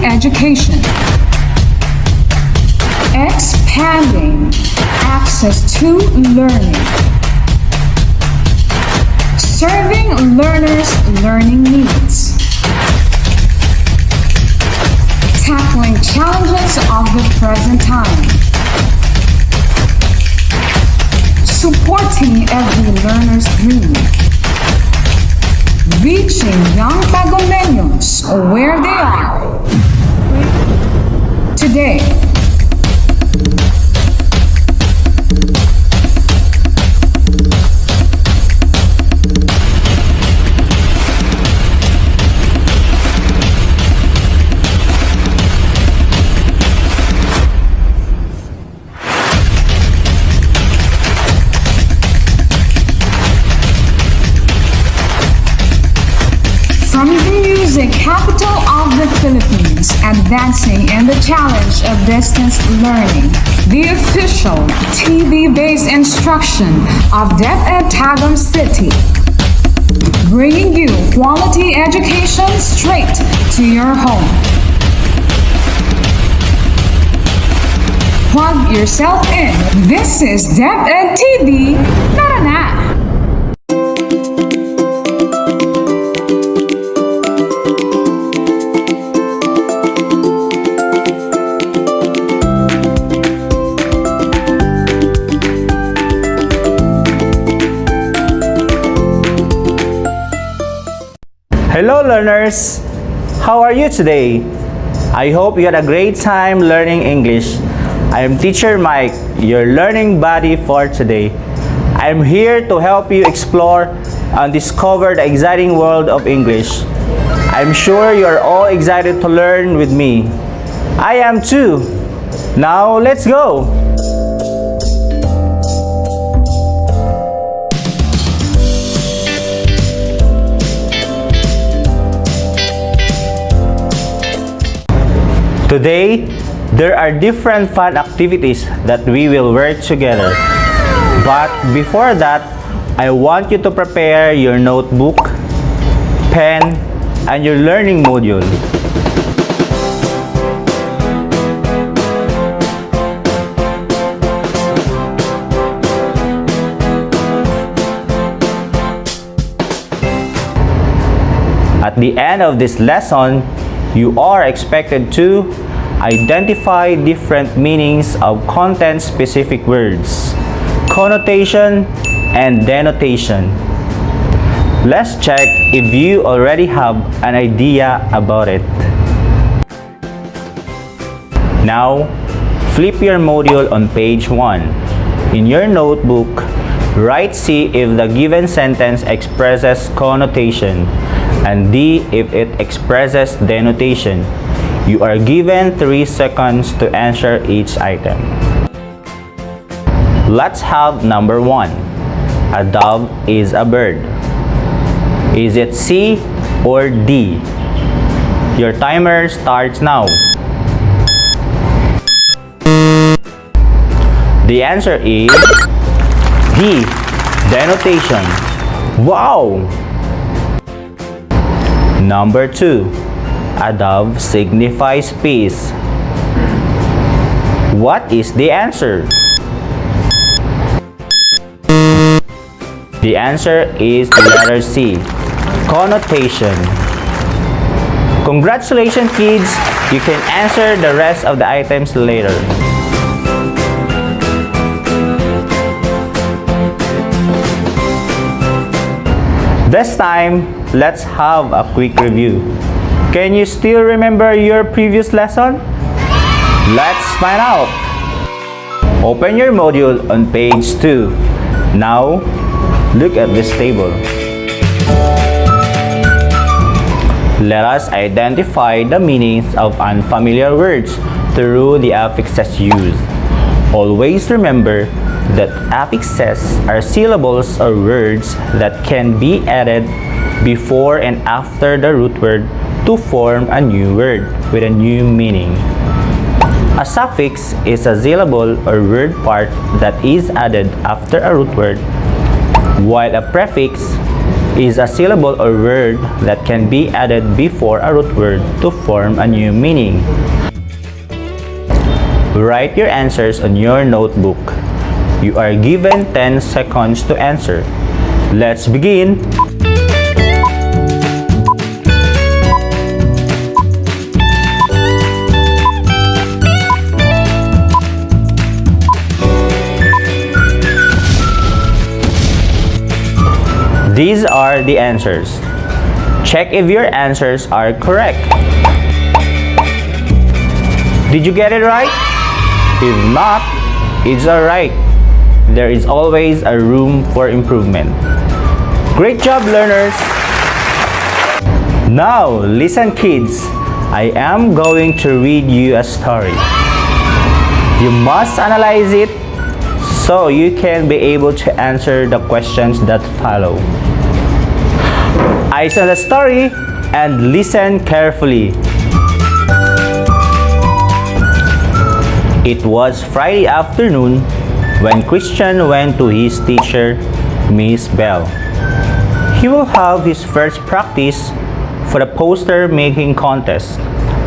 education. Expanding access to learning. Serving learners' learning needs. Tackling challenges of the present time. Supporting every learner's dream. Reaching young Pagomeños where they are today. From the music capital of the Philippines, advancing in the challenge of distance learning, the official TV-based instruction of DepEd Tagum City, bringing you quality education straight to your home. Plug yourself in. This is DepEd TV. Tara na! Hello learners! How are you today? I hope you had a great time learning English. I am Teacher Mike, your learning buddy for today. I am here to help you explore and discover the exciting world of English. I am sure you are all excited to learn with me. I am too. Now let's go! Today, there are different fun activities that we will work together. But before that, I want you to prepare your notebook, pen, and your learning module. At the end of this lesson, you are expected to identify different meanings of content-specific words, connotation, and denotation. Let's check if you already have an idea about it. Now, flip your module on page 1. In your notebook, write C if the given sentence expresses connotation, and D if it expresses denotation. You are given 3 seconds to answer each item. Let's have number 1. A dove is a bird. Is it C or D? Your timer starts now. The answer is D, denotation. Wow! Number 2. A dove signifies peace. What is the answer? The answer is the letter C, connotation. Congratulations kids! You can answer the rest of the items later. This time, let's have a quick review. Can you still remember your previous lesson? Let's find out! Open your module on page 2. Now, look at this table. Let us identify the meanings of unfamiliar words through the affixes used. Always remember that affixes are syllables or words that can be added before and after the root word to form a new word with a new meaning. A suffix is a syllable or word part that is added after a root word, while a prefix is a syllable or word that can be added before a root word to form a new meaning. Write your answers on your notebook. You are given 10 seconds to answer. Let's begin! These are the answers. Check if your answers are correct. Did you get it right? If not, it's alright. There is always a room for improvement. Great job, learners! Now, listen kids. I am going to read you a story. You must analyze it so you can be able to answer the questions that follow. Eyes on the story and listen carefully. It was Friday afternoon when Christian went to his teacher, Miss Bell. He will have his first practice for the poster making contest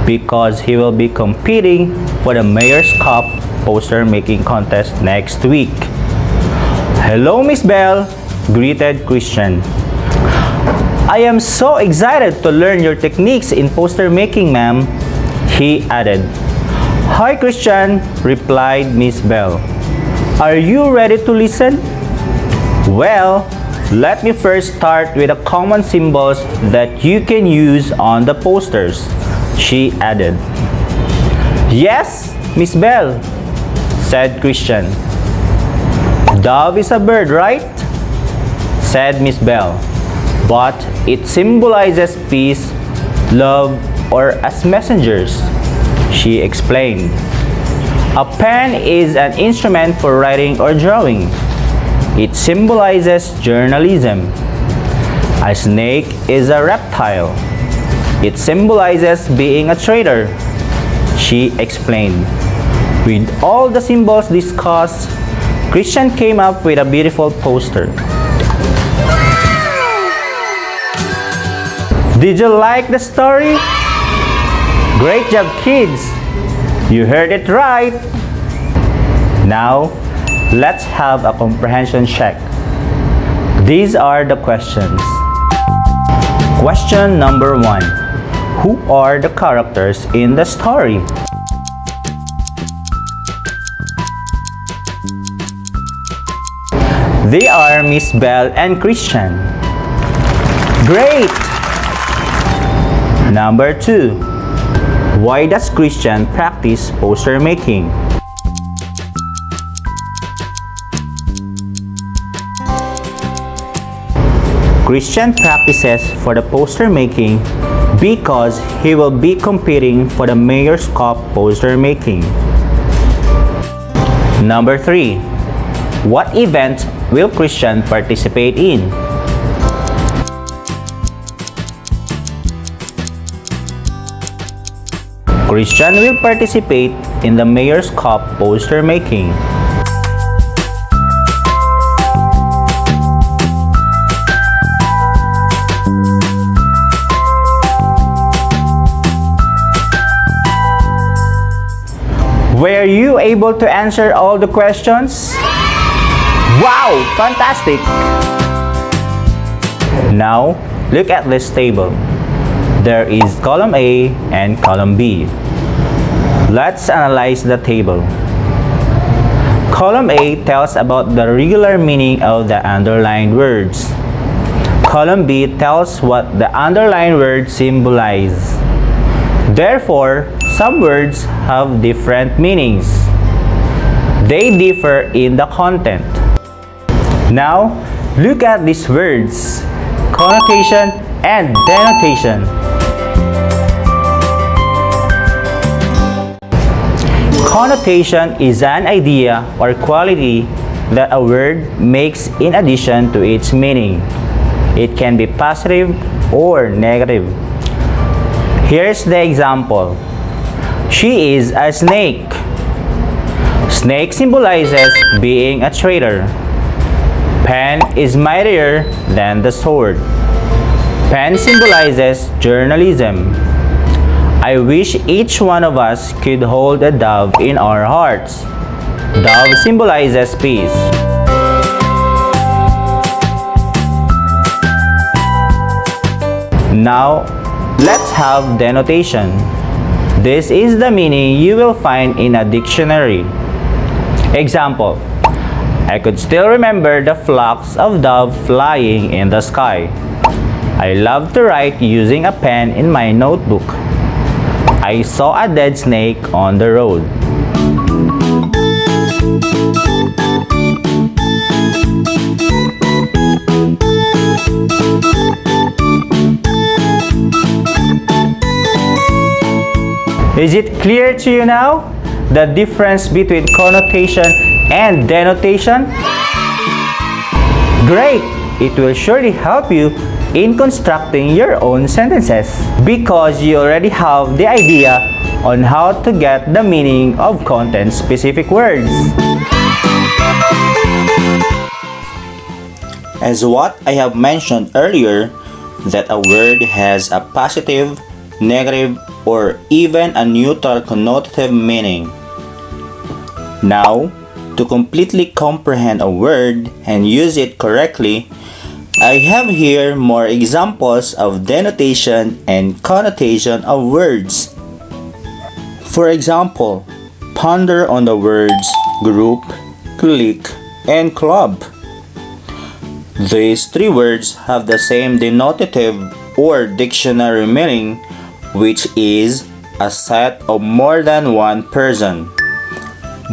because he will be competing for the Mayor's Cup poster making contest next week. Hello, Miss Bell, greeted Christian. I am so excited to learn your techniques in poster making, ma'am, he added. Hi, Christian, replied Miss Bell. Are you ready to listen? Well, let me first start with the common symbols that you can use on the posters, she added. Yes, Miss Bell, said Christian. Dove is a bird, right? Said Miss Bell. But it symbolizes peace, love, or as messengers, she explained. A pen is an instrument for writing or drawing. It symbolizes journalism. A snake is a reptile. It symbolizes being a traitor, she explained. With all the symbols discussed, Christian came up with a beautiful poster. Did you like the story? Great job, kids! You heard it right! Now, let's have a comprehension check. These are the questions. Question number 1. Who are the characters in the story? They are Miss Bell and Christian. Great! Number 2. Why does Christian practice poster making? Christian practices for the poster making because he will be competing for the Mayor's Cup poster making. Number 3. What event will Christian participate in? Christian will participate in the Mayor's Cup poster making. Were you able to answer all the questions? Wow! Fantastic! Now, look at this table. There is column A and column B. Let's analyze the table. Column A tells about the regular meaning of the underlined words. Column B tells what the underlined words symbolize. Therefore, some words have different meanings. They differ in the content. Now, look at these words, connotation and denotation. Connotation is an idea or quality that a word makes in addition to its meaning. It can be positive or negative. Here's the example. She is a snake. Snake symbolizes being a traitor. Pen is mightier than the sword. Pen symbolizes journalism. I wish each one of us could hold a dove in our hearts. Dove symbolizes peace. Now, let's have denotation. This is the meaning you will find in a dictionary. Example: I could still remember the flocks of doves flying in the sky. I love to write using a pen in my notebook. I saw a dead snake on the road. Is it clear to you now? The difference between connotation and denotation? Great! It will surely help you in constructing your own sentences because you already have the idea on how to get the meaning of content-specific words. As what I have mentioned earlier, that a word has a positive, negative, or even a neutral connotative meaning. Now, to completely comprehend a word and use it correctly, I have here more examples of denotation and connotation of words. For example, ponder on the words group, clique, and club. These three words have the same denotative or dictionary meaning, which is a set of more than one person.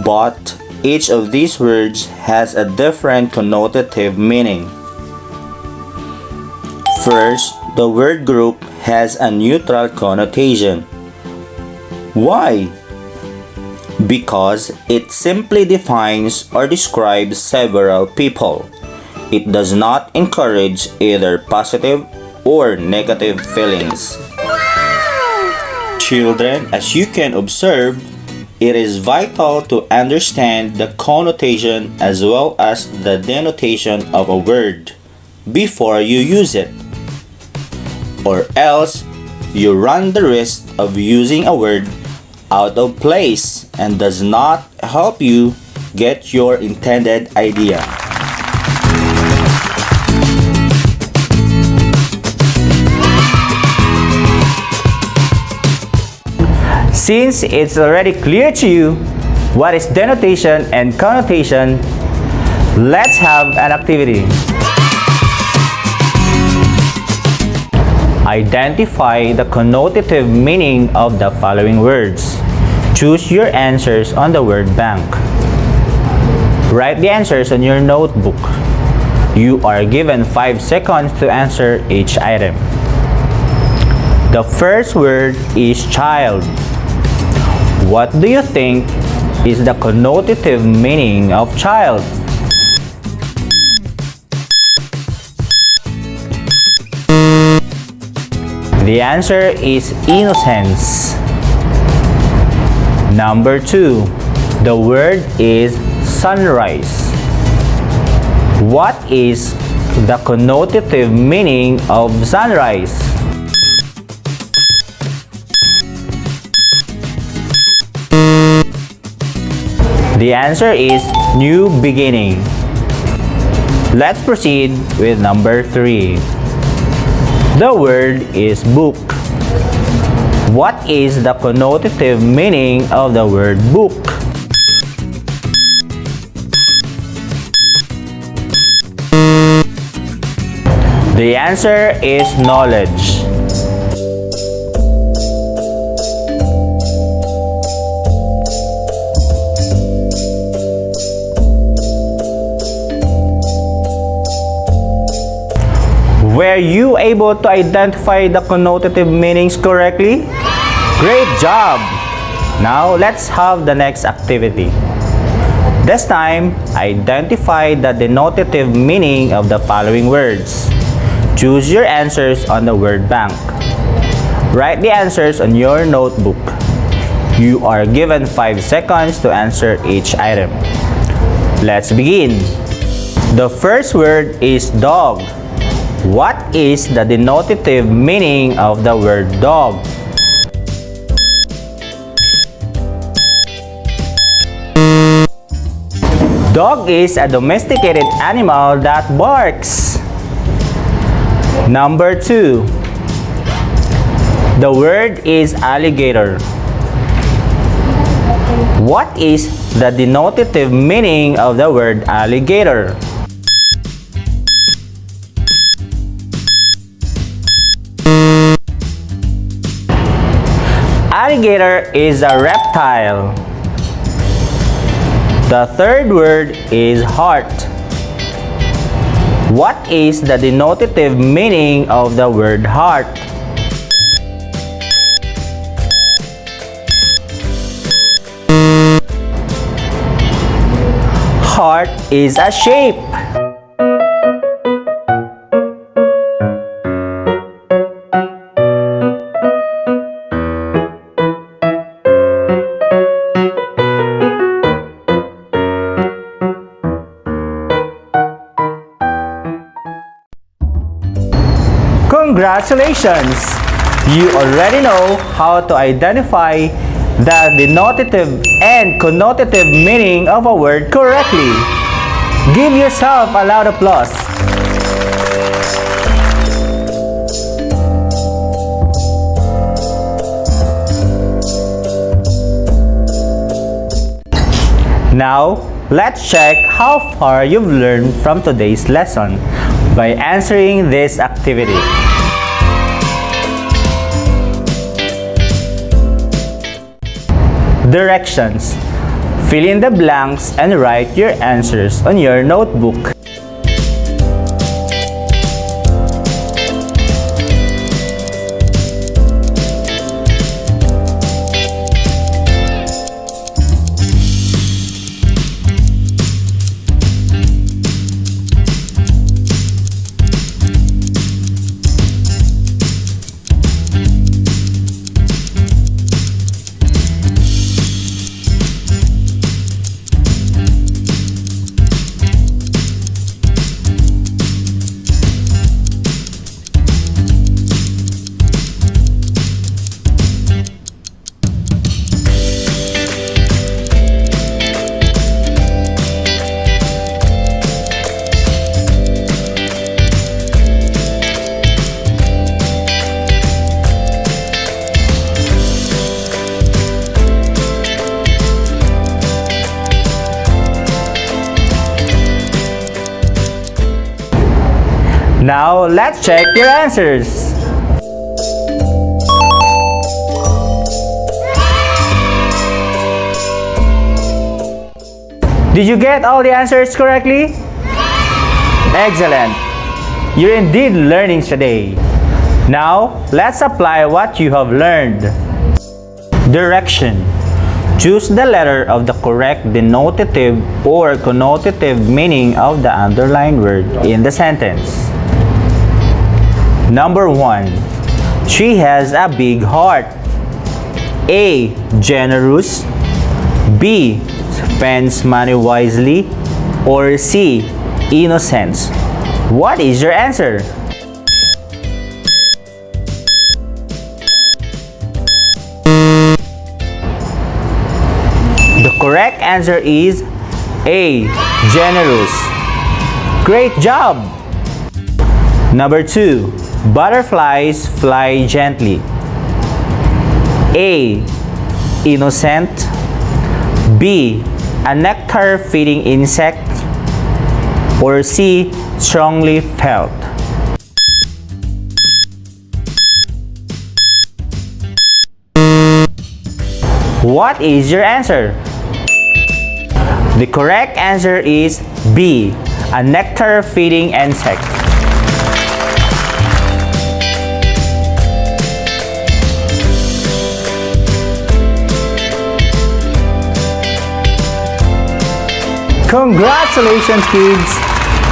But each of these words has a different connotative meaning. First, the word group has a neutral connotation. Why? Because it simply defines or describes several people. It does not encourage either positive or negative feelings. Children, as you can observe, it is vital to understand the connotation as well as the denotation of a word before you use it. Or else, you run the risk of using a word out of place and does not help you get your intended idea. Since it's already clear to you what is denotation and connotation, let's have an activity. Identify the connotative meaning of the following words. Choose your answers on the word bank. Write the answers on your notebook. You are given 5 seconds to answer each item. The first word is child. What do you think is the connotative meaning of child? The answer is innocence. Number 2. The word is sunrise. What is the connotative meaning of sunrise? The answer is new beginning. Let's proceed with number 3. The word is book. What is the connotative meaning of the word book? The answer is knowledge. Were you able to identify the connotative meanings correctly? Great job! Now let's have the next activity. This time, identify the denotative meaning of the following words. Choose your answers on the word bank. Write the answers on your notebook. You are given 5 seconds to answer each item. Let's begin. The first word is dog. What is the denotative meaning of the word dog? Dog is a domesticated animal that barks. Number 2. The word is alligator. What is the denotative meaning of the word alligator? Alligator is a reptile. The third word is heart. What is the denotative meaning of the word heart? Heart is a shape. Congratulations! You already know how to identify the denotative and connotative meaning of a word correctly. Give yourself a loud applause. Now, let's check how far you've learned from today's lesson by answering this activity. Directions. Fill in the blanks and write your answers on your notebook. Now, let's check your answers. Did you get all the answers correctly? Excellent! You're indeed learning today. Now, let's apply what you have learned. Direction. Choose the letter of the correct denotative or connotative meaning of the underlined word in the sentence. Number 1. She has a big heart. A. Generous. B. Spends money wisely. Or C. Innocence. What is your answer? The correct answer is A. Generous. Great job! Number 2. Butterflies fly gently. A. Innocent. B. A nectar-feeding insect. Or C. Strongly felt. What is your answer? The correct answer is B. A nectar-feeding insect. Congratulations, kids!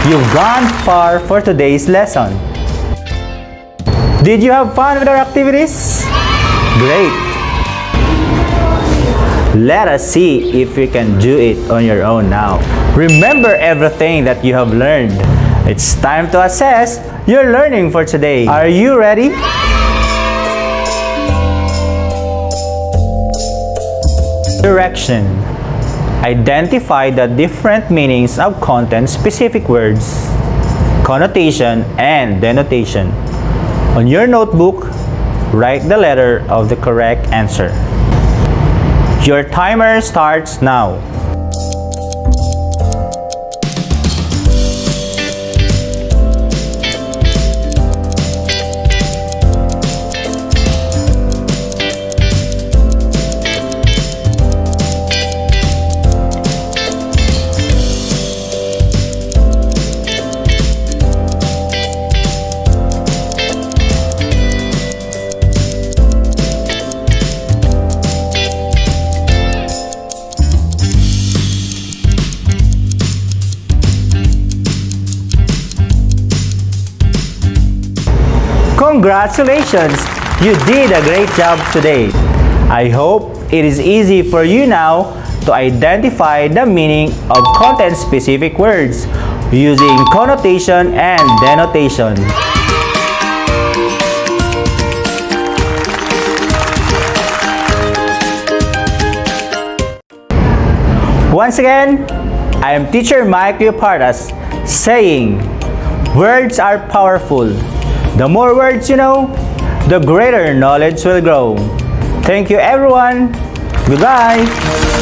You've gone far for today's lesson. Did you have fun with our activities? Great! Let us see if you can do it on your own now. Remember everything that you have learned. It's time to assess your learning for today. Are you ready? Direction. Identify the different meanings of content-specific words, connotation, and denotation. On your notebook, write the letter of the correct answer. Your timer starts now. Congratulations! You did a great job today. I hope it is easy for you now to identify the meaning of content-specific words using connotation and denotation. Once again, I am Teacher Mike Leopardas saying, words are powerful. The more words you know, the greater knowledge will grow. Thank you everyone. Goodbye.